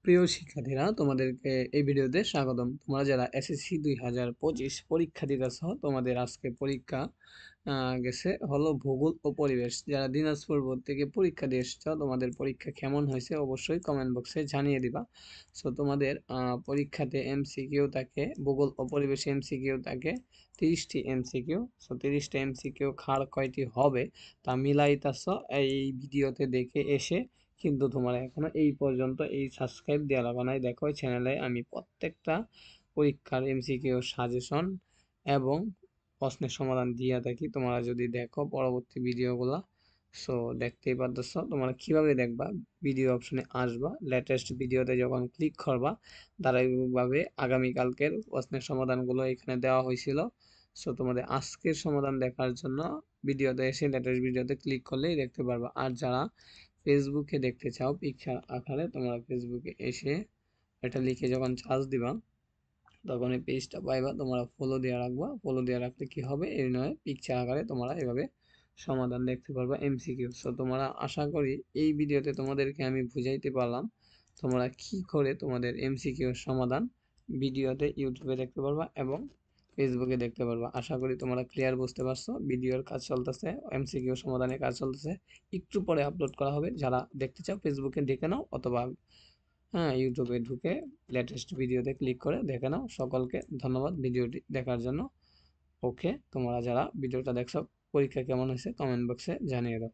প্রিয় শিক্ষার্থীরা, তোমাদেরকে এই ভিডিওতে স্বাগতম। তোমরা যারা এসএসসি 2025 পরীক্ষা দিতেছ, তোমাদের আজকে পরীক্ষা গেছে হলো ভূগোল ও পরিবেশ। যারা দিনাজপুর বোর্ড থেকে পরীক্ষা দিয়ে এসেছ, তোমাদের পরীক্ষা কেমন হয়েছে অবশ্যই কমেন্ট বক্সে জানিয়ে দিবা। সো তোমাদের পরীক্ষাতে এমসিকিউ থাকে, ভূগোল ও পরিবেশে এমসিকিউ থাকে 30টি এমসিকিউ। সো 30টা এমসিকিউ খাড় কয়টি হবে তা মিলাইতাছ এই ভিডিওতে দেখে এসে। কিন্তু তোমার এখনো এই পর্যন্ত এই সাবস্ক্রাইব দেওয়া লাগা নাই। দেখো চ্যানেলে আমি প্রত্যেকটা পরীক্ষার এমসিকিউ সাজেশন এবং প্রশ্নের সমাধান দিয়ে থাকি। তোমরা যদি দেখো পরবর্তী ভিডিওগুলো, সো দেখতেই পারতেছ। তোমরা কিভাবে দেখবা, ভিডিও অপশনে আসবা, লেটেস্ট ভিডিওতে যখন ক্লিক করবা ধারাবাহিকভাবে আগামীকালকের প্রশ্নের সমাধানগুলো এখানে দেওয়া হয়েছিল। সো তোমাদের আজকের সমাধান দেখার জন্য ভিডিওতে এসে লেটেস্ট ভিডিওতে ক্লিক করলেই দেখতে পারবা। আর যারা ফেসবুকে দেখতে চাও পিকচার আকারে, তোমরা ফেসবুকে এসে এটা লিখে যখন চার্জ দিবা তখন এই পেজটা পাইবা। তোমরা ফলো দিয়ে রাখবা, ফলো দিয়ে রাখলে কি হবে, এই নয় পিকচার আকারে তোমরা এভাবে সমাধান দেখতে পারবা এমসিকিউ। সো তোমরা আশা করি এই ভিডিওতে তোমাদেরকে আমি বুঝাইতে পারলাম তোমরা কি করে তোমাদের এমসিকিউ সমাধান ভিডিওতে ইউটিউবে দেখতে পারবা এবং ফেসবুকে দেখতে পারবা। আশা করি তোমরা ক্লিয়ার বুঝতে পারছো। ভিডিওর কাজ চলতেছে, এমসিকিউ সমাধানের কাজ চলতেছে, একটু পরে আপলোড করা হবে। যারা দেখতে চাও ফেসবুকে দেখে নাও, অথবা ইউটিউবে ঢুকে লেটেস্ট ভিডিওতে ক্লিক করে দেখে নাও। সকলকে ধন্যবাদ ভিডিওটি দেখার জন্য। ওকে, তোমরা যারা ভিডিওটা দেখছো পরীক্ষা কেমন হয়েছে কমেন্ট বক্সে জানিয়ে দাও।